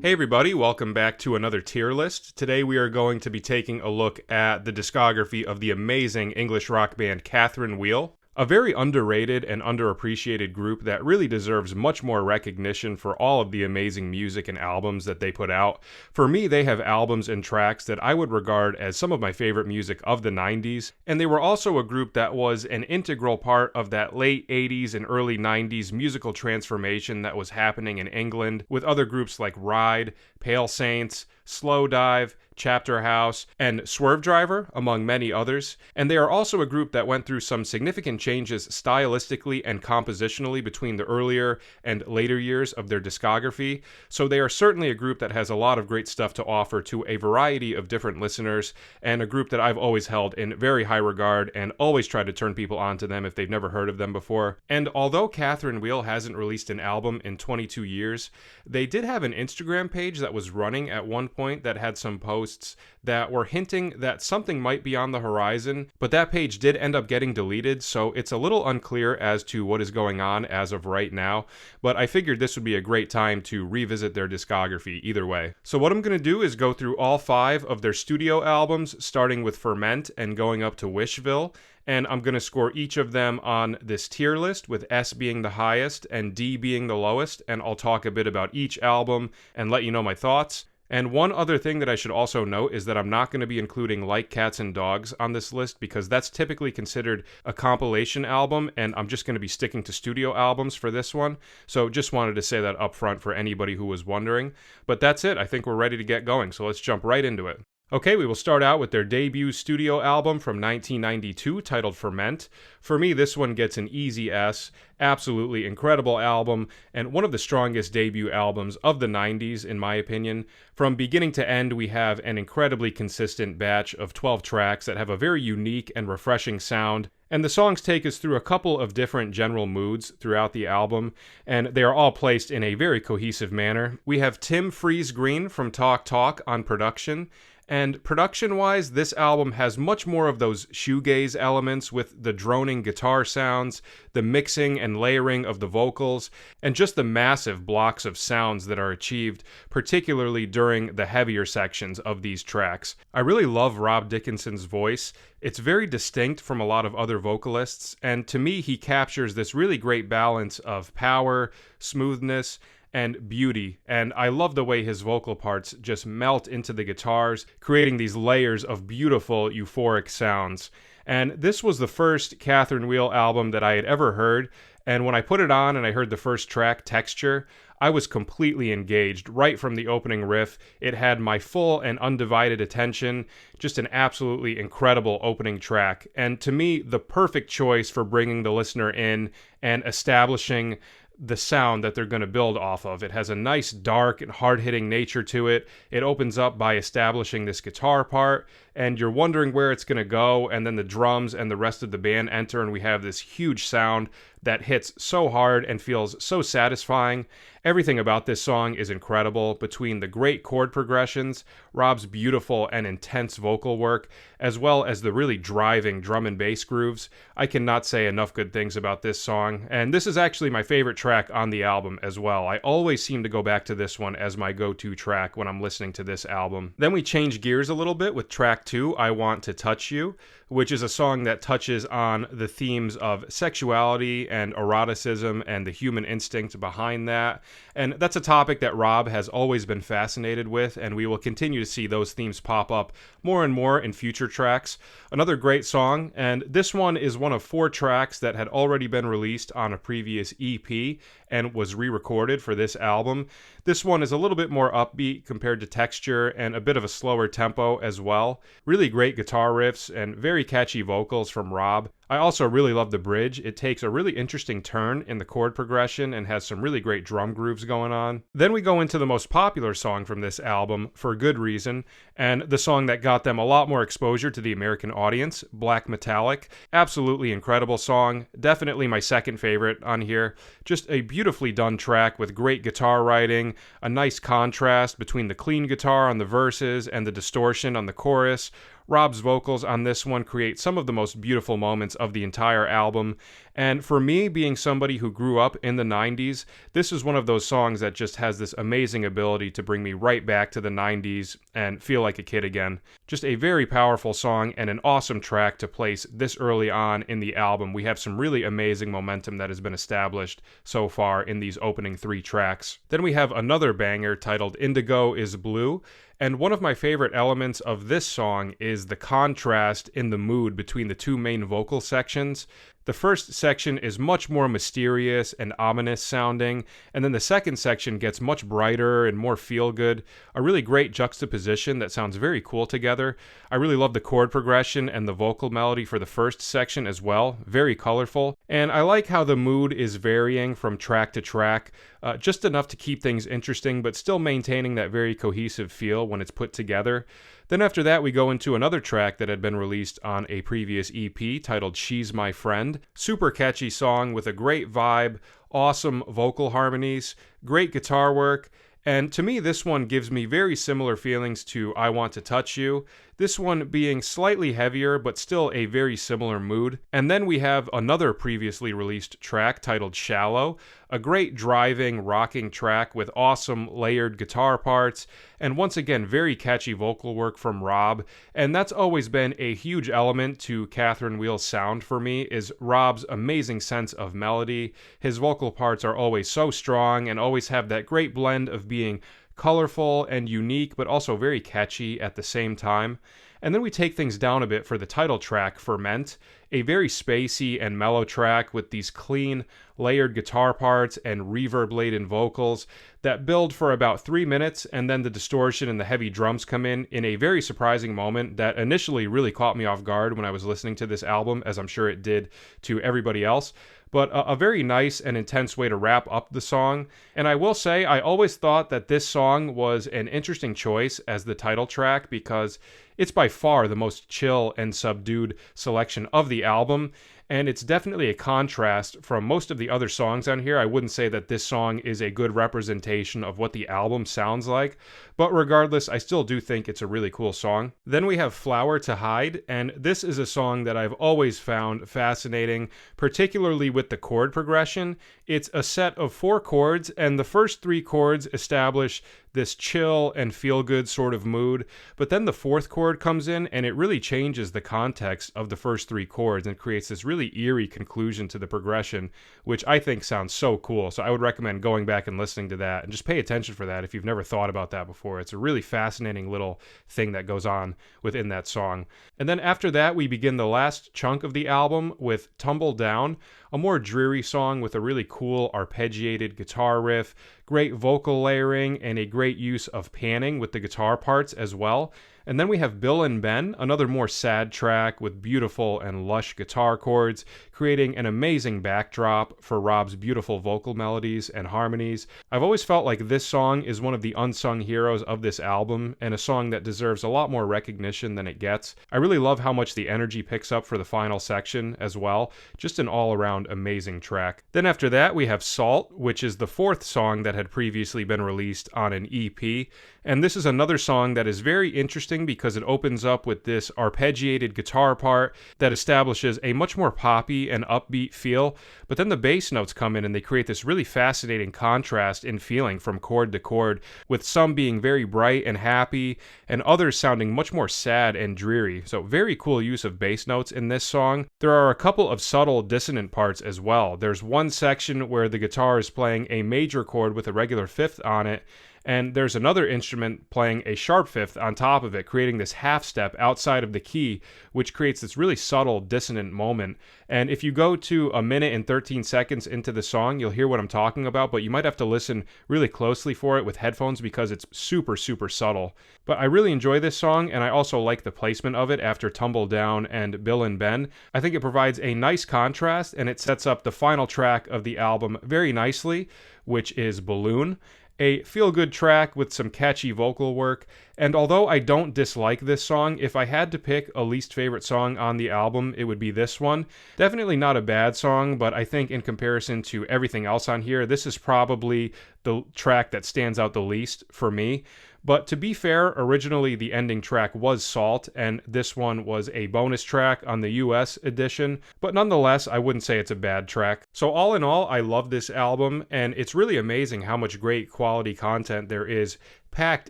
Hey everybody, welcome back to another tier list. Today we are going to be taking a look at the discography of the amazing English rock band Catherine Wheel. A very underrated and underappreciated group that really deserves much more recognition for all of the amazing music and albums that they put out. For me, they have albums and tracks that I would regard as some of my favorite music of the 90s, and they were also a group that was an integral part of that late 80s and early 90s musical transformation that was happening in England with other groups like Ride, Pale Saints, Slowdive, Chapter House, and Swerve Driver, among many others. And they are also a group that went through some significant changes stylistically and compositionally between the earlier and later years of their discography. So they are certainly a group that has a lot of great stuff to offer to a variety of different listeners, and a group that I've always held in very high regard and always try to turn people onto them if they've never heard of them before. And although Catherine Wheel hasn't released an album in 22 years, they did have an Instagram page that was running at one point that had some posts that were hinting that something might be on the horizon, but that page did end up getting deleted, so it's a little unclear as to what is going on as of right now, but I figured this would be a great time to revisit their discography either way. So what I'm going to do is go through all 5 of their studio albums, starting with Ferment and going up to Wishville, and I'm going to score each of them on this tier list, with S being the highest and D being the lowest, and I'll talk a bit about each album and let you know my thoughts. And one other thing that I should also note is that I'm not going to be including Like Cats and Dogs on this list because that's typically considered a compilation album, and I'm just going to be sticking to studio albums for this one. So just wanted to say that up front for anybody who was wondering. But that's it. I think we're ready to get going, so let's jump right into it. Okay, we will start out with their debut studio album from 1992 titled Ferment. For me, this one gets an easy S. Absolutely incredible album, and one of the strongest debut albums of the 90s, in my opinion. From beginning to end, we have an incredibly consistent batch of 12 tracks that have a very unique and refreshing sound. And the songs take us through a couple of different general moods throughout the album, and they are all placed in a very cohesive manner. We have Tim Freeze Green from Talk Talk on production. And production-wise, this album has much more of those shoegaze elements with the droning guitar sounds, the mixing and layering of the vocals, and just the massive blocks of sounds that are achieved, particularly during the heavier sections of these tracks. I really love Rob Dickinson's voice. It's very distinct from a lot of other vocalists, and to me, he captures this really great balance of power, smoothness, and beauty, and I love the way his vocal parts just melt into the guitars, creating these layers of beautiful, euphoric sounds. And this was the first Catherine Wheel album that I had ever heard, and when I put it on and I heard the first track, Texture, I was completely engaged right from the opening riff. It had my full and undivided attention, just an absolutely incredible opening track, and to me, the perfect choice for bringing the listener in and establishing the sound that they're going to build off of. It has a nice dark and hard-hitting nature to it. It opens up by establishing this guitar part, and you're wondering where it's going to go, and then the drums and the rest of the band enter, and we have this huge sound that hits so hard and feels so satisfying. Everything about this song is incredible, between the great chord progressions, Rob's beautiful and intense vocal work, as well as the really driving drum and bass grooves. I cannot say enough good things about this song, and this is actually my favorite track on the album as well. I always seem to go back to this one as my go-to track when I'm listening to this album. Then we change gears a little bit with track 2, I Want to Touch You, which is a song that touches on the themes of sexuality and eroticism and the human instinct behind that. And that's a topic that Rob has always been fascinated with, and we will continue to see those themes pop up more and more in future tracks. Another great song, and this one is one of 4 tracks that had already been released on a previous EP and was re-recorded for this album. This one is a little bit more upbeat compared to Texture and a bit of a slower tempo as well. Really great guitar riffs and very catchy vocals from Rob. I also really love the bridge. It takes a really interesting turn in the chord progression and has some really great drum grooves going on. Then we go into the most popular song from this album, For Good Reason, and the song that got them a lot more exposure to the American audience, Black Metallic. Absolutely incredible song. Definitely my second favorite on here. Just a beautifully done track with great guitar writing, a nice contrast between the clean guitar on the verses and the distortion on the chorus. Rob's vocals on this one create some of the most beautiful moments of the entire album, and for me, being somebody who grew up in the 90s, this is one of those songs that just has this amazing ability to bring me right back to the 90s and feel like a kid again. Just a very powerful song and an awesome track to place this early on in the album. We have some really amazing momentum that has been established so far in these opening 3 tracks. Then we have another banger titled Indigo is Blue. And one of my favorite elements of this song is the contrast in the mood between the 2 main vocal sections. The first section is much more mysterious and ominous sounding, and then the second section gets much brighter and more feel-good. A really great juxtaposition that sounds very cool together. I really love the chord progression and the vocal melody for the first section as well. Very colorful. And I like how the mood is varying from track to track, just enough to keep things interesting, but still maintaining that very cohesive feel when it's put together. Then after that, we go into another track that had been released on a previous EP titled She's My Friend. Super catchy song with a great vibe, awesome vocal harmonies, great guitar work, and to me this one gives me very similar feelings to I Want to Touch You, this one being slightly heavier but still a very similar mood. And then we have another previously released track titled Shallow, a great driving, rocking track with awesome layered guitar parts, and once again, very catchy vocal work from Rob. And that's always been a huge element to Catherine Wheel's sound for me, is Rob's amazing sense of melody. His vocal parts are always so strong and always have that great blend of being colorful and unique, but also very catchy at the same time. And then we take things down a bit for the title track, Ferment, a very spacey and mellow track with these clean, layered guitar parts and reverb-laden vocals that build for about 3 minutes, and then the distortion and the heavy drums come in a very surprising moment that initially really caught me off guard when I was listening to this album, as I'm sure it did to everybody else. But a very nice and intense way to wrap up the song. And I will say, I always thought that this song was an interesting choice as the title track because it's by far the most chill and subdued selection of the album. And it's definitely a contrast from most of the other songs on here. I wouldn't say that this song is a good representation of what the album sounds like, but regardless, I still do think it's a really cool song. Then we have Flower to Hide, and this is a song that I've always found fascinating, particularly with the chord progression. It's a set of 4 chords, and the first 3 chords establish this chill and feel-good sort of mood, but then the 4th chord comes in and it really changes the context of the first 3 chords and creates this really eerie conclusion to the progression, which I think sounds so cool. So I would recommend going back and listening to that and just pay attention for that if you've never thought about that before. It's a really fascinating little thing that goes on within that song. And then after that, we begin the last chunk of the album with Tumble Down, a more dreary song with a really cool arpeggiated guitar riff, great vocal layering, and a great use of panning with the guitar parts as well. And then we have Bill and Ben, another more sad track with beautiful and lush guitar chords, creating an amazing backdrop for Rob's beautiful vocal melodies and harmonies. I've always felt like this song is one of the unsung heroes of this album, and a song that deserves a lot more recognition than it gets. I really love how much the energy picks up for the final section as well. Just an all-around amazing track. Then after that, we have Salt, which is the 4th song that had previously been released on an EP. And this is another song that is very interesting because it opens up with this arpeggiated guitar part that establishes a much more poppy and upbeat feel, but then the bass notes come in and they create this really fascinating contrast in feeling from chord to chord, with some being very bright and happy and others sounding much more sad and dreary. So very cool use of bass notes in this song. There are a couple of subtle dissonant parts as well. There's one section where the guitar is playing a major chord with a regular 5th on it, and there's another instrument playing a sharp 5th on top of it, creating this half step outside of the key, which creates this really subtle dissonant moment. And if you go to 1 minute and 13 seconds into the song, you'll hear what I'm talking about, but you might have to listen really closely for it with headphones because it's super, super subtle. But I really enjoy this song, and I also like the placement of it after Tumble Down and Bill and Ben. I think it provides a nice contrast, and it sets up the final track of the album very nicely, which is Balloon. A feel-good track with some catchy vocal work, and although I don't dislike this song, if I had to pick a least favorite song on the album, it would be this one. Definitely not a bad song, but I think in comparison to everything else on here, this is probably the track that stands out the least for me. But to be fair, originally the ending track was Salt, and this one was a bonus track on the US edition, but nonetheless, I wouldn't say it's a bad track. So all in all, I love this album, and it's really amazing how much great quality content there is packed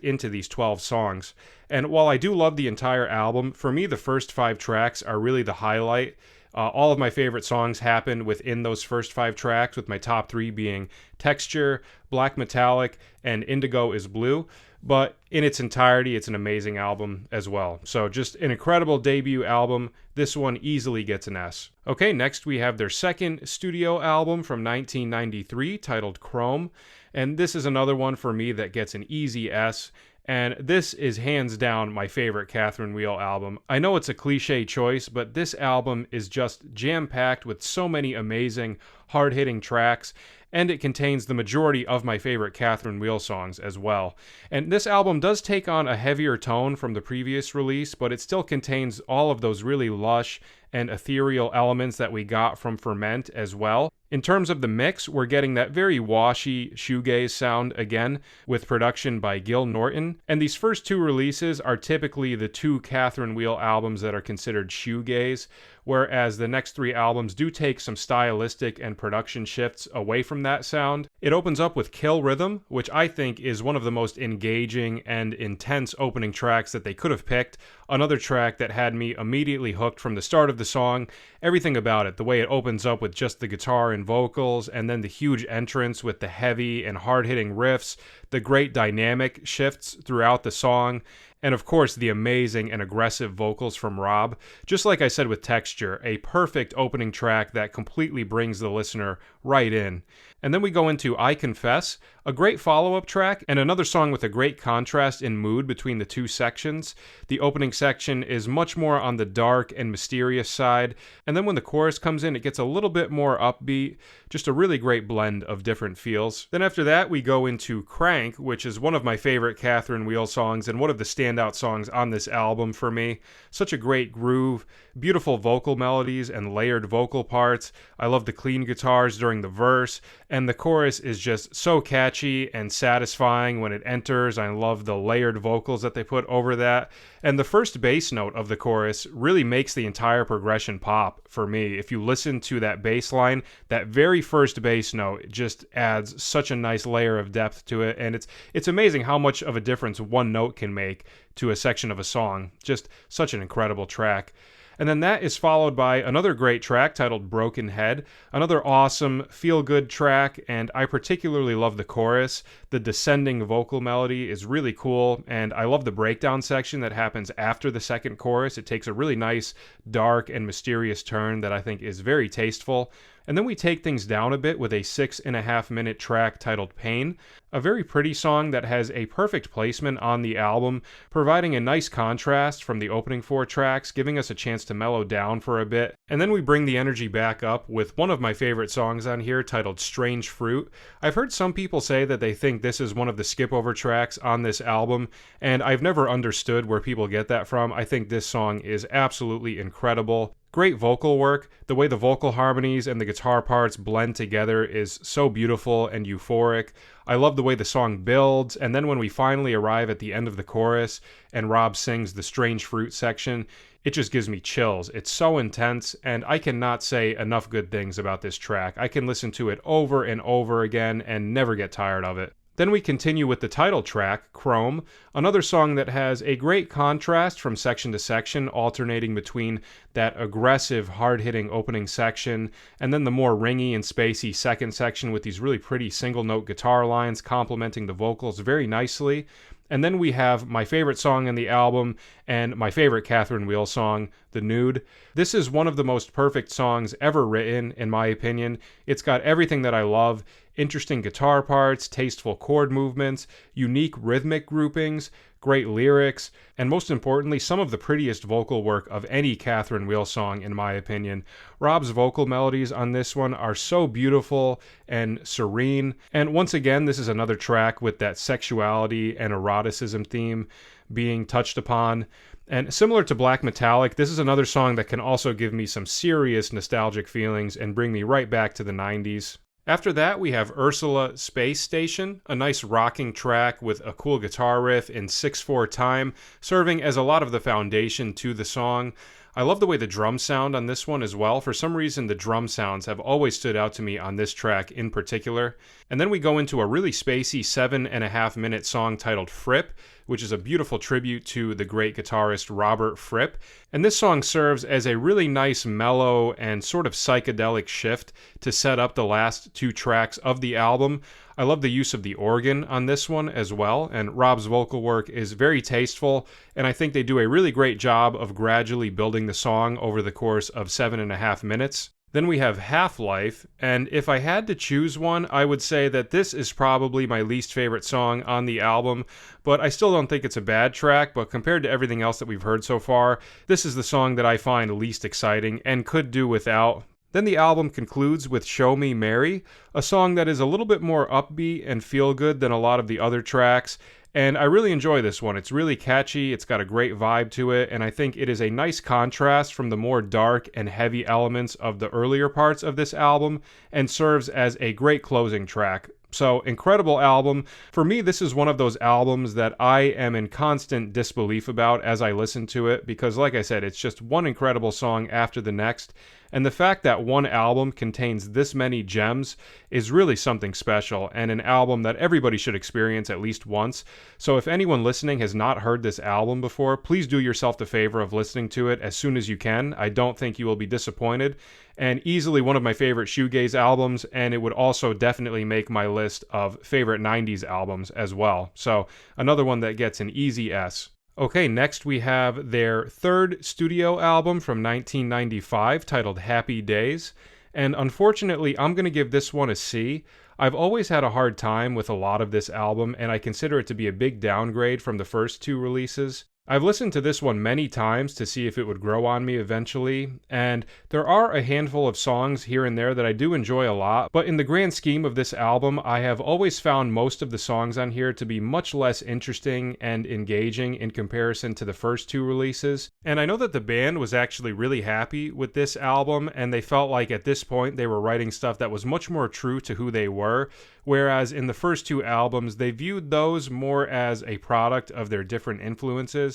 into these 12 songs. And while I do love the entire album, for me the first 5 tracks are really the highlight. All of my favorite songs happen within those first 5 tracks, with my top 3 being Texture, Black Metallic, and Indigo is Blue. But in its entirety, it's an amazing album as well. So just an incredible debut album. This one easily gets an S. Okay, next we have their second studio album from 1993 titled Chrome. And this is another one for me that gets an easy S. And this is hands down my favorite Catherine Wheel album. I know it's a cliche choice, but this album is just jam-packed with so many amazing, hard-hitting tracks, and it contains the majority of my favorite Catherine Wheel songs as well. And this album does take on a heavier tone from the previous release, but it still contains all of those really lush and ethereal elements that we got from Ferment as well. In terms of the mix, we're getting that very washy shoegaze sound again, with production by Gil Norton. And these first 2 releases are typically the 2 Catherine Wheel albums that are considered shoegaze, whereas the next 3 albums do take some stylistic and production shifts away from that sound. It opens up with Kill Rhythm, which I think is one of the most engaging and intense opening tracks that they could have picked. Another track that had me immediately hooked from the start of the song. Everything about it, the way it opens up with just the guitar and vocals, and then the huge entrance with the heavy and hard-hitting riffs, the great dynamic shifts throughout the song, and of course the amazing and aggressive vocals from Rob. Just like I said with Texture, a perfect opening track that completely brings the listener right in. And then we go into I Confess, a great follow-up track, and another song with a great contrast in mood between the 2 sections. The opening section is much more on the dark and mysterious side, and then when the chorus comes in, it gets a little bit more upbeat, just a really great blend of different feels. Then after that, we go into Crank, which is one of my favorite Catherine Wheel songs, and one of the standout songs on this album for me. Such a great groove, beautiful vocal melodies and layered vocal parts. I love the clean guitars during the verse, and the chorus is just so catchy and satisfying when it enters. I love the layered vocals that they put over that. And the first bass note of the chorus really makes the entire progression pop for me. If you listen to that bass line, that very first bass note just adds such a nice layer of depth to it. And it's amazing how much of a difference one note can make to a section of a song. Just such an incredible track. And then that is followed by another great track titled Broken Head, another awesome, feel-good track, and I particularly love the chorus. The descending vocal melody is really cool, and I love the breakdown section that happens after the second chorus. It takes a really nice, dark, and mysterious turn that I think is very tasteful. And then we take things down a bit with a 6.5-minute track titled Pain, a very pretty song that has a perfect placement on the album, providing a nice contrast from the opening 4 tracks, giving us a chance to mellow down for a bit. And then we bring the energy back up with one of my favorite songs on here titled Strange Fruit. I've heard some people say that they think this is one of the skip-over tracks on this album, and I've never understood where people get that from. I think this song is absolutely incredible. Great vocal work. The way the vocal harmonies and the guitar parts blend together is so beautiful and euphoric. I love the way the song builds, and then when we finally arrive at the end of the chorus and Rob sings the Strange Fruit section, it just gives me chills. It's so intense, and I cannot say enough good things about this track. I can listen to it over and over again and never get tired of it. Then we continue with the title track, Chrome, another song that has a great contrast from section to section, alternating between that aggressive, hard-hitting opening section and then the more ringy and spacey second section with these really pretty single-note guitar lines complementing the vocals very nicely. And then we have my favorite song in the album and my favorite Catherine Wheel song, The Nude. This is one of the most perfect songs ever written, in my opinion. It's got everything that I love. Interesting guitar parts, tasteful chord movements, unique rhythmic groupings, great lyrics, and most importantly, some of the prettiest vocal work of any Catherine Wheel song, in my opinion. Rob's vocal melodies on this one are so beautiful and serene, and once again, this is another track with that sexuality and eroticism theme being touched upon. And similar to Black Metallic, this is another song that can also give me some serious nostalgic feelings and bring me right back to the 90s. After that, we have Ursula Space Station, a nice rocking track with a cool guitar riff in 6/4 time, serving as a lot of the foundation to the song. I love the way the drums sound on this one as well. For some reason, the drum sounds have always stood out to me on this track in particular. And then we go into a really spacey 7.5 minute song titled Fripp, which is a beautiful tribute to the great guitarist Robert Fripp. And this song serves as a really nice, mellow, and sort of psychedelic shift to set up the last two tracks of the album. I love the use of the organ on this one as well, and Rob's vocal work is very tasteful, and I think they do a really great job of gradually building the song over the course of 7.5 minutes. Then we have Half-Life, and if I had to choose one, I would say that this is probably my least favorite song on the album, but I still don't think it's a bad track, but compared to everything else that we've heard so far, this is the song that I find least exciting and could do without. Then the album concludes with Show Me Mary, a song that is a little bit more upbeat and feel good than a lot of the other tracks, and I really enjoy this one. It's really catchy, it's got a great vibe to it, and I think it is a nice contrast from the more dark and heavy elements of the earlier parts of this album, and serves as a great closing track. So, incredible album. For me, this is one of those albums that I am in constant disbelief about as I listen to it, because like I said, it's just one incredible song after the next, and the fact that one album contains this many gems is really something special, and an album that everybody should experience at least once. So if anyone listening has not heard this album before, please do yourself the favor of listening to it as soon as you can. I don't think you will be disappointed, and easily one of my favorite shoegaze albums, and it would also definitely make my list of favorite 90s albums as well. So another one that gets an easy S. Okay, next we have their third studio album from 1995 titled Happy Days, and unfortunately I'm going to give this one a C. I've always had a hard time with a lot of this album, and I consider it to be a big downgrade from the first two releases. I've listened to this one many times to see if it would grow on me eventually, and there are a handful of songs here and there that I do enjoy a lot, but in the grand scheme of this album, I have always found most of the songs on here to be much less interesting and engaging in comparison to the first two releases. And I know that the band was actually really happy with this album, and they felt like at this point they were writing stuff that was much more true to who they were, whereas in the first two albums, they viewed those more as a product of their different influences.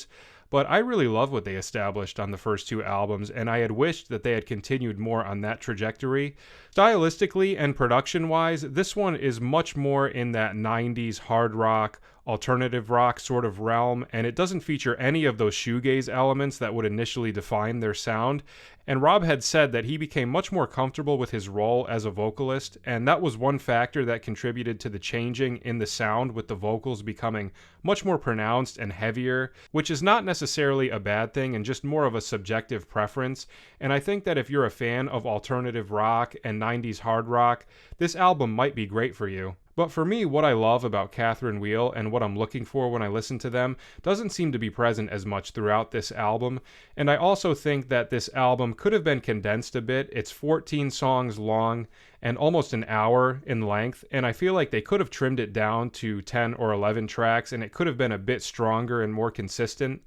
But I really love what they established on the first two albums, and I had wished that they had continued more on that trajectory. Stylistically and production-wise, this one is much more in that 90s hard rock, alternative rock sort of realm, and it doesn't feature any of those shoegaze elements that would initially define their sound. And Rob had said that he became much more comfortable with his role as a vocalist, and that was one factor that contributed to the changing in the sound, with the vocals becoming much more pronounced and heavier, which is not necessarily a bad thing and just more of a subjective preference. And I think that if you're a fan of alternative rock and 90s hard rock, this album might be great for you. But for me, what I love about Catherine Wheel and what I'm looking for when I listen to them doesn't seem to be present as much throughout this album, and I also think that this album could have been condensed a bit. It's 14 songs long and almost an hour in length, and I feel like they could have trimmed it down to 10 or 11 tracks, and it could have been a bit stronger and more consistent.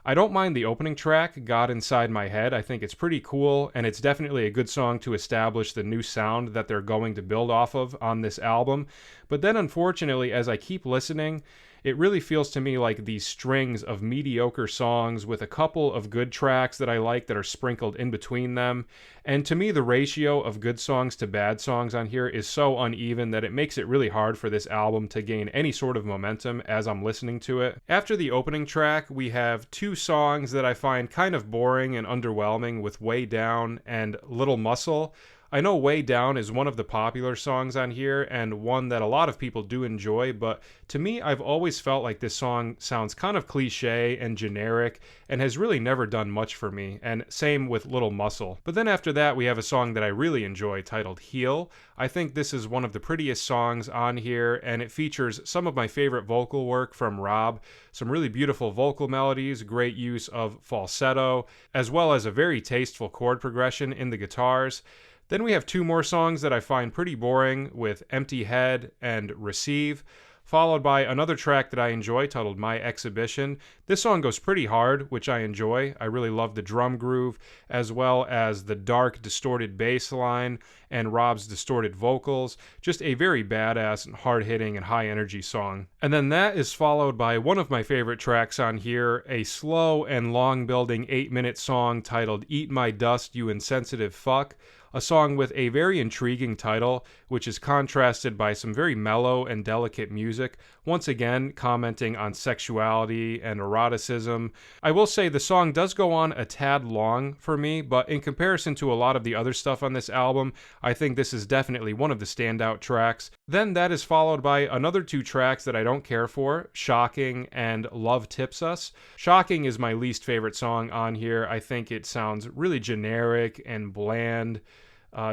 I don't mind the opening track, God Inside My Head. I think it's pretty cool, and it's definitely a good song to establish the new sound that they're going to build off of on this album. But then, unfortunately, as I keep listening, it really feels to me like these strings of mediocre songs with a couple of good tracks that I like that are sprinkled in between them. And to me, the ratio of good songs to bad songs on here is so uneven that it makes it really hard for this album to gain any sort of momentum as I'm listening to it. After the opening track, we have two songs that I find kind of boring and underwhelming, with Way Down and Little Muscle. I know Way Down is one of the popular songs on here and one that a lot of people do enjoy, but to me, I've always felt like this song sounds kind of cliche and generic and has really never done much for me, and same with Little Muscle. But then after that, we have a song that I really enjoy titled Heal. I think this is one of the prettiest songs on here, and it features some of my favorite vocal work from Rob, some really beautiful vocal melodies, great use of falsetto, as well as a very tasteful chord progression in the guitars. Then we have two more songs that I find pretty boring, with Empty Head and Receive. followed by another track that I enjoy titled My Exhibition. This song goes pretty hard, which I enjoy. I really love the drum groove, as well as the dark, distorted bass line and Rob's distorted vocals. Just a very badass and hard-hitting and high-energy song. And then that is followed by one of my favorite tracks on here, a slow and long-building 8-minute song titled Eat My Dust, You Insensitive Fuck. A song with a very intriguing title, which is contrasted by some very mellow and delicate music, once again commenting on sexuality and eroticism. I will say the song does go on a tad long for me, but in comparison to a lot of the other stuff on this album, I think this is definitely one of the standout tracks. Then that is followed by another two tracks that I don't care for, Shocking and Love Tips Us. Shocking is my least favorite song on here. I think it sounds really generic and bland.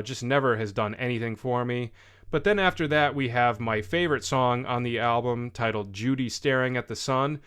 Just never has done anything for me. But then after that, we have my favorite song on the album titled Judy Staring at the Sun.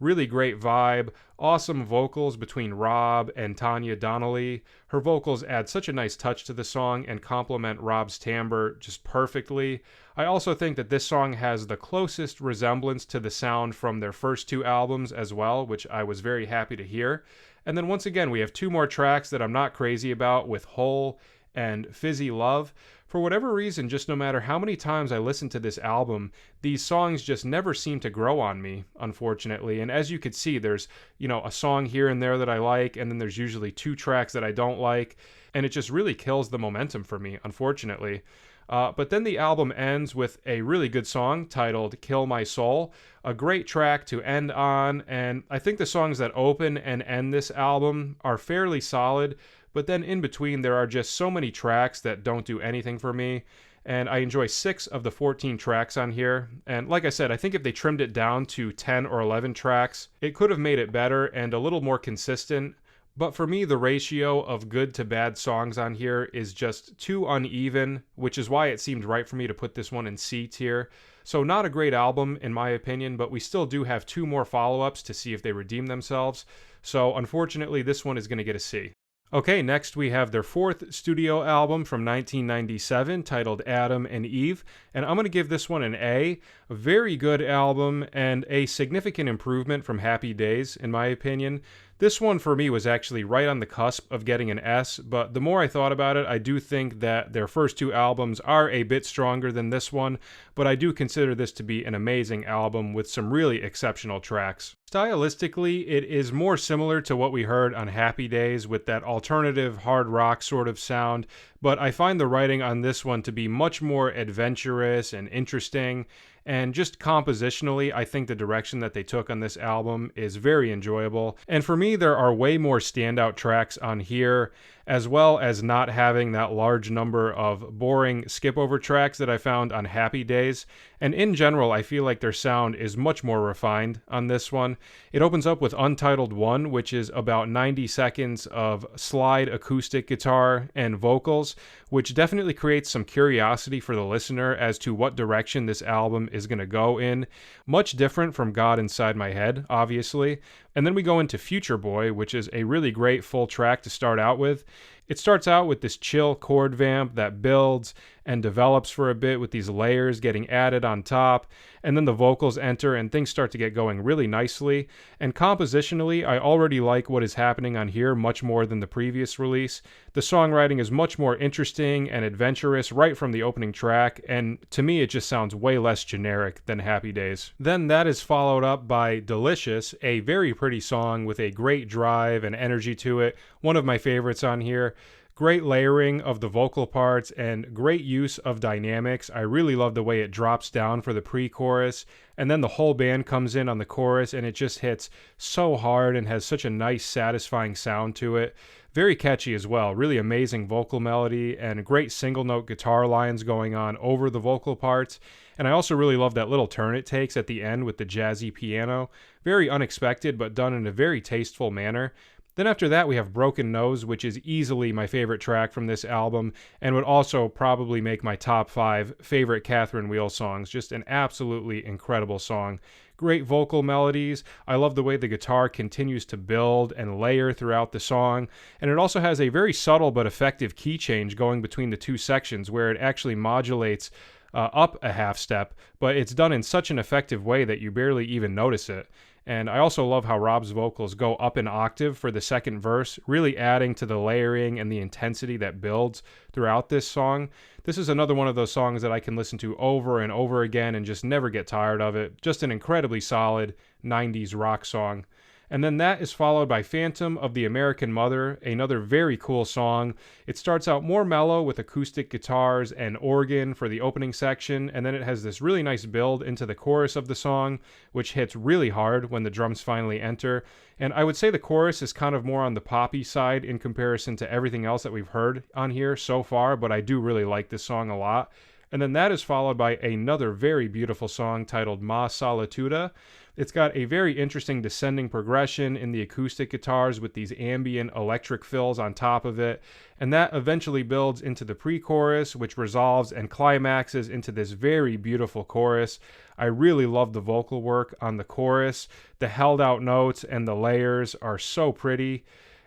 Really great vibe, awesome vocals between Rob and Tanya Donnelly. Her vocals add such a nice touch to the song and complement Rob's timbre just perfectly. I also think that this song has the closest resemblance to the sound from their first two albums as well, which I was very happy to hear. And then once again, we have two more tracks that I'm not crazy about with Hole and Fizzy Love. For whatever reason, just no matter how many times I listen to this album, these songs just never seem to grow on me, unfortunately. And as you could see, there's, a song here and there that I like, and then there's usually two tracks that I don't like, and it just really kills the momentum for me, unfortunately. But then the album ends with a really good song titled Kill My Soul, a great track to end on, and I think the songs that open and end this album are fairly solid, but then in between there are just so many tracks that don't do anything for me, and I enjoy 6 of the 14 tracks on here. And like I said, I think if they trimmed it down to 10 or 11 tracks, it could have made it better and a little more consistent. But for me, the ratio of good to bad songs on here is just too uneven, which is why it seemed right for me to put this one in C tier. So not a great album, in my opinion, but we still do have 2 more follow-ups to see if they redeem themselves. So unfortunately, this one is going to get a C. Okay, next we have their 4th studio album from 1997 titled Adam and Eve, and I'm going to give this one an A. A very good album and a significant improvement from Happy Days, in my opinion. This one for me was actually right on the cusp of getting an S, but the more I thought about it, I do think that their first 2 albums are a bit stronger than this one, but I do consider this to be an amazing album with some really exceptional tracks. Stylistically, it is more similar to what we heard on Happy Days with that alternative hard rock sort of sound, but I find the writing on this one to be much more adventurous and interesting. And just compositionally, I think the direction that they took on this album is very enjoyable. And for me, there are way more standout tracks on here, as well as not having that large number of boring skip-over tracks that I found on Happy Days. And in general, I feel like their sound is much more refined on this one. It opens up with Untitled One, which is about 90 seconds of slide acoustic guitar and vocals, which definitely creates some curiosity for the listener as to what direction this album is going to go in. Much different from God Inside My Head, obviously. And then we go into Future Boy, which is a really great full track to start out with. It starts out with this chill chord vamp that builds and develops for a bit with these layers getting added on top, and then the vocals enter and things start to get going really nicely. And compositionally, I already like what is happening on here much more than the previous release. The songwriting is much more interesting and adventurous right from the opening track, and to me it just sounds way less generic than Happy Days. Then that is followed up by Delicious, a very pretty song with a great drive and energy to it, one of my favorites on here. Great layering of the vocal parts and great use of dynamics. I really love the way it drops down for the pre-chorus, and then the whole band comes in on the chorus and it just hits so hard and has such a nice satisfying sound to it. Very catchy as well, really amazing vocal melody and great single note guitar lines going on over the vocal parts. And I also really love that little turn it takes at the end with the jazzy piano. Very unexpected, but done in a very tasteful manner. Then after that, we have Broken Nose, which is easily my favorite track from this album, and would also probably make my top 5 favorite Catherine Wheel songs. Just an absolutely incredible song. Great vocal melodies. I love the way the guitar continues to build and layer throughout the song, and it also has a very subtle but effective key change going between the two sections, where it actually modulates up a half step, but it's done in such an effective way that you barely even notice it. And I also love how Rob's vocals go up an octave for the second verse, really adding to the layering and the intensity that builds throughout this song. This is another one of those songs that I can listen to over and over again and just never get tired of it. Just an incredibly solid 90s rock song. And then that is followed by Phantom of the American Mother, another very cool song. It starts out more mellow with acoustic guitars and organ for the opening section, and then it has this really nice build into the chorus of the song, which hits really hard when the drums finally enter. And I would say the chorus is kind of more on the poppy side in comparison to everything else that we've heard on here so far, but I do really like this song a lot. And then that is followed by another very beautiful song titled Ma Solituda. It's got a very interesting descending progression in the acoustic guitars with these ambient electric fills on top of it, and that eventually builds into the pre-chorus, which resolves and climaxes into this very beautiful chorus. I really love the vocal work on the chorus. The held out notes and the layers are so pretty.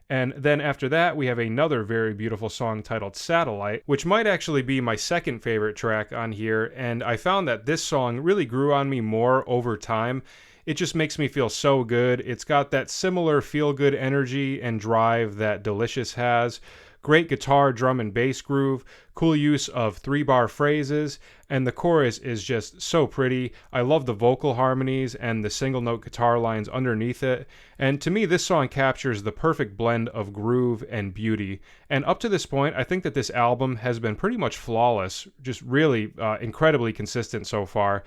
And then after that, we have another very beautiful song titled Satellite, which might actually be my second favorite track on here, and I found that this song really grew on me more over time. It just makes me feel so good. It's got that similar feel-good energy and drive that Delicious has. Great guitar, drum, and bass groove, cool use of 3-bar phrases, and the chorus is just so pretty. I love the vocal harmonies and the single note guitar lines underneath it, and to me this song captures the perfect blend of groove and beauty. And up to this point, I think that this album has been pretty much flawless, just really incredibly consistent so far.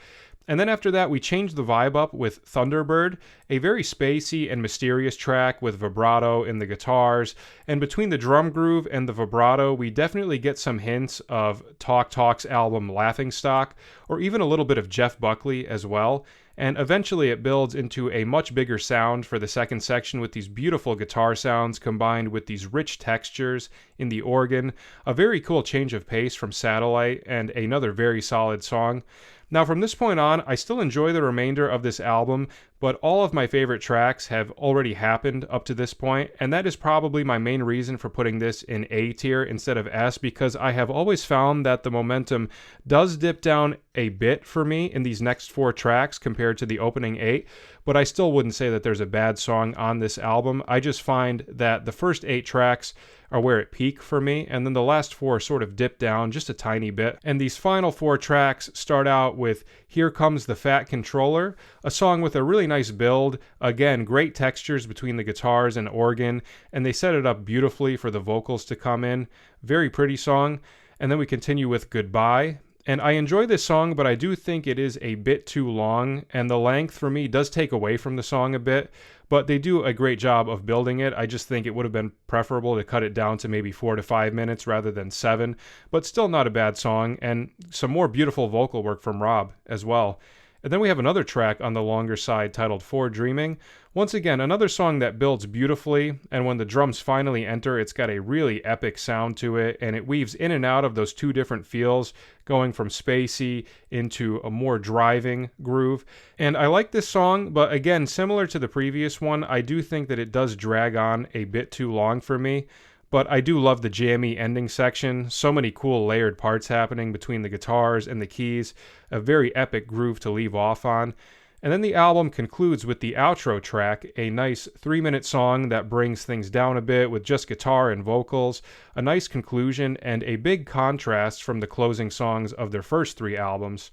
And then after that, we changed the vibe up with Thunderbird, a very spacey and mysterious track with vibrato in the guitars. And between the drum groove and the vibrato, we definitely get some hints of Talk Talk's album Laughingstock, or even a little bit of Jeff Buckley as well. And eventually it builds into a much bigger sound for the second section with these beautiful guitar sounds combined with these rich textures in the organ. A very cool change of pace from Satellite, and another very solid song. Now from this point on, I still enjoy the remainder of this album, but all of my favorite tracks have already happened up to this point, and that is probably my main reason for putting this in A tier instead of S, because I have always found that the momentum does dip down a bit for me in these next 4 tracks compared to the opening 8, but I still wouldn't say that there's a bad song on this album. I just find that the first 8 tracks are where it peak for me, and then the last 4 sort of dip down just a tiny bit. And these final 4 tracks start out with Here Comes the Fat Controller, a song with a really nice build. Again, great textures between the guitars and organ, and they set it up beautifully for the vocals to come in. Very pretty song. And then we continue with Goodbye. And I enjoy this song, but I do think it is a bit too long, and the length for me does take away from the song a bit, but they do a great job of building it. I just think it would have been preferable to cut it down to maybe 4 to 5 minutes rather than 7, but still not a bad song, and some more beautiful vocal work from Rob as well. And then we have another track on the longer side titled For Dreaming. Once again, another song that builds beautifully, and when the drums finally enter, it's got a really epic sound to it, and it weaves in and out of those 2 different feels, going from spacey into a more driving groove. And I like this song, but again, similar to the previous one, I do think that it does drag on a bit too long for me. But I do love the jammy ending section. So many cool layered parts happening between the guitars and the keys. A very epic groove to leave off on. And then the album concludes with the outro track, a nice 3-minute song that brings things down a bit with just guitar and vocals. A nice conclusion and a big contrast from the closing songs of their first 3 albums.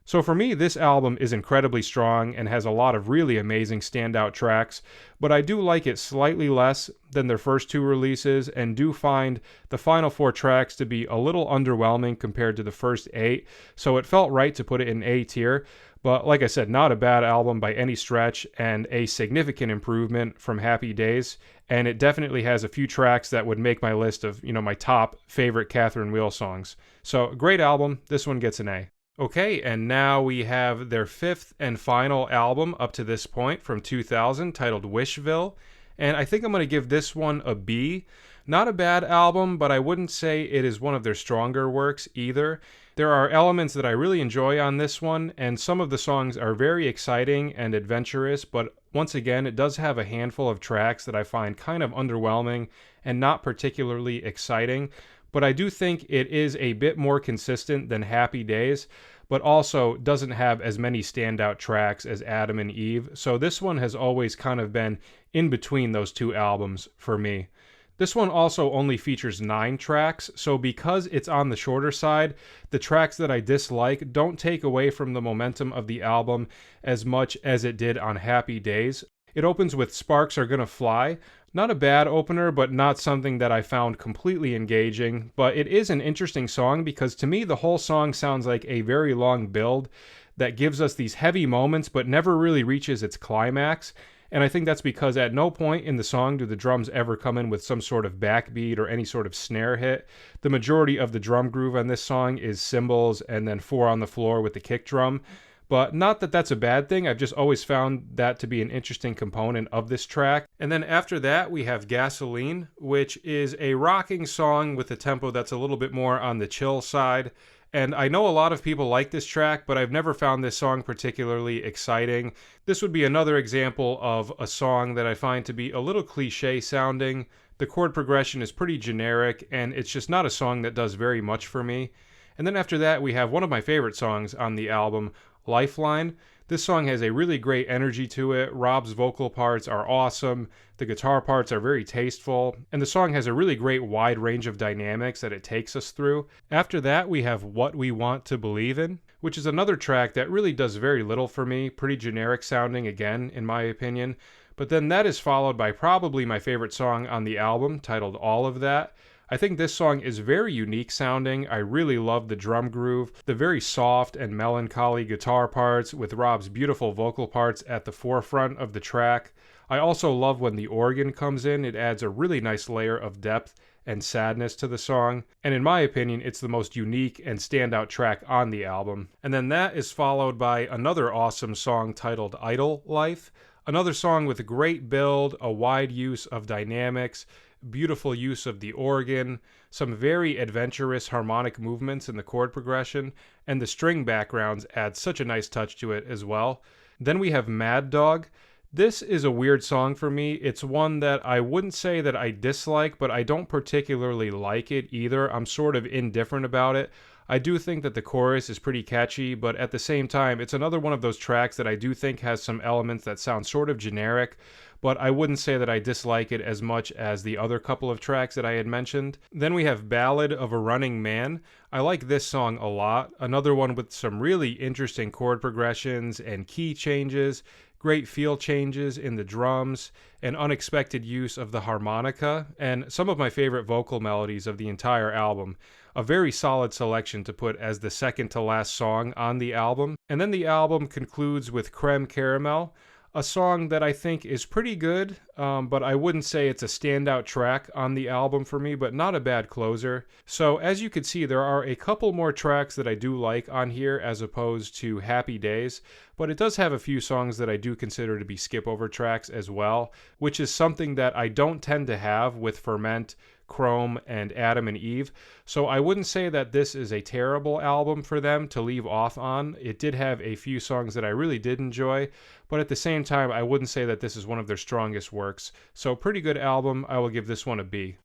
So for me, this album is incredibly strong and has a lot of really amazing standout tracks, but I do like it slightly less than their first 2 releases and do find the final 4 tracks to be a little underwhelming compared to the first 8, so it felt right to put it in A tier. But like I said, not a bad album by any stretch and a significant improvement from Happy Days, and it definitely has a few tracks that would make my list of, my top favorite Catherine Wheel songs. So, great album. This one gets an A. Okay, and now we have their 5th and final album up to this point from 2000 titled Wishville, and I think I'm going to give this one a B. Not a bad album, but I wouldn't say it is one of their stronger works either. There are elements that I really enjoy on this one, and some of the songs are very exciting and adventurous, but once again, it does have a handful of tracks that I find kind of underwhelming and not particularly exciting. but I do think it is a bit more consistent than Happy Days, but also doesn't have as many standout tracks as Adam and Eve. So this one has always kind of been in between those two albums for me. This one also only features 9 tracks, so because it's on the shorter side, the tracks that I dislike don't take away from the momentum of the album as much as it did on Happy Days. It opens with Sparks Are Gonna Fly. Not a bad opener, but not something that I found completely engaging. But it is an interesting song because to me the whole song sounds like a very long build that gives us these heavy moments but never really reaches its climax. And I think that's because at no point in the song do the drums ever come in with some sort of backbeat or any sort of snare hit. The majority of the drum groove on this song is cymbals and then 4 on the floor with the kick drum. But not that that's a bad thing, I've just always found that to be an interesting component of this track. And then after that we have Gasoline, which is a rocking song with a tempo that's a little bit more on the chill side. And I know a lot of people like this track, but I've never found this song particularly exciting. This would be another example of a song that I find to be a little cliche sounding. The chord progression is pretty generic, and it's just not a song that does very much for me. And then after that, we have one of my favorite songs on the album, Lifeline. This song has a really great energy to it. Rob's vocal parts are awesome. The guitar parts are very tasteful. And the song has a really great wide range of dynamics that it takes us through. After that, we have What We Want to Believe In, which is another track that really does very little for me. Pretty generic sounding again, in my opinion. But then that is followed by probably my favorite song on the album, titled All of That. I think this song is very unique sounding. I really love the drum groove, the very soft and melancholy guitar parts with Rob's beautiful vocal parts at the forefront of the track. I also love when the organ comes in. It adds a really nice layer of depth and sadness to the song. And in my opinion, it's the most unique and standout track on the album. And then that is followed by another awesome song titled Idle Life. Another song with a great build, a wide use of dynamics, beautiful use of the organ, some very adventurous harmonic movements in the chord progression, and the string backgrounds add such a nice touch to it as well. Then we have Mad Dog. This is a weird song for me. It's one that I wouldn't say that I dislike, but I don't particularly like it either. I'm sort of indifferent about it. I do think that the chorus is pretty catchy, but at the same time, it's another one of those tracks that I do think has some elements that sound sort of generic, but I wouldn't say that I dislike it as much as the other couple of tracks that I had mentioned. Then we have Ballad of a Running Man. I like this song a lot. Another one with some really interesting chord progressions and key changes, great feel changes in the drums, and unexpected use of the harmonica, and some of my favorite vocal melodies of the entire album. A very solid selection to put as the second to last song on the album. And then the album concludes with Creme Caramel, a song that I think is pretty good, but I wouldn't say it's a standout track on the album for me, but not a bad closer. So as you can see, there are a couple more tracks that I do like on here as opposed to Happy Days, but it does have a few songs that I do consider to be skip over tracks as well, which is something that I don't tend to have with Ferment, Chrome, and Adam and Eve. So I wouldn't say that this is a terrible album for them to leave off on. It did have a few songs that I really did enjoy, but at the same time, I wouldn't say that this is one of their strongest works. So pretty good album. I will give this one a B.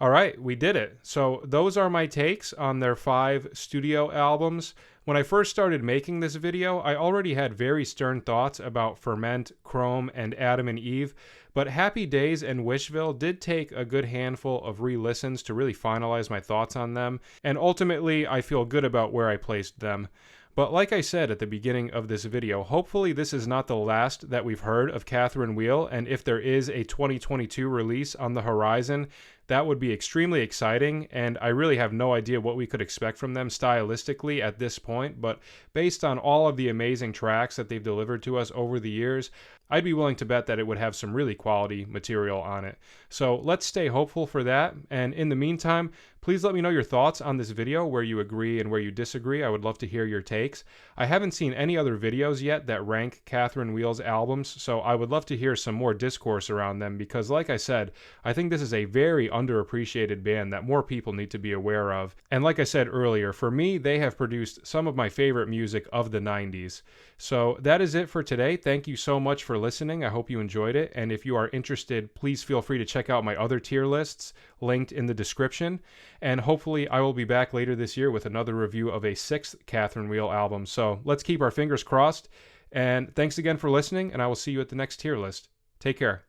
All right, we did it. So those are my takes on their 5 studio albums. When I first started making this video, I already had very stern thoughts about Ferment, Chrome, and Adam and Eve, but Happy Days and Wishville did take a good handful of re-listens to really finalize my thoughts on them, and ultimately I feel good about where I placed them. But like I said at the beginning of this video, hopefully this is not the last that we've heard of Catherine Wheel, and if there is a 2022 release on the horizon, that would be extremely exciting, and I really have no idea what we could expect from them stylistically at this point, but based on all of the amazing tracks that they've delivered to us over the years, I'd be willing to bet that it would have some really quality material on it. So let's stay hopeful for that, and in the meantime, please let me know your thoughts on this video, where you agree and where you disagree. I would love to hear your takes. I haven't seen any other videos yet that rank Catherine Wheel's albums, so I would love to hear some more discourse around them, because like I said, I think this is a very underappreciated band that more people need to be aware of. And like I said earlier, for me, they have produced some of my favorite music of the 90s. So that is it for today. Thank you so much for listening. I hope you enjoyed it. And if you are interested, please feel free to check out my other tier lists linked in the description. And hopefully I will be back later this year with another review of a 6th Catherine Wheel album. So let's keep our fingers crossed. And thanks again for listening, and I will see you at the next tier list. Take care.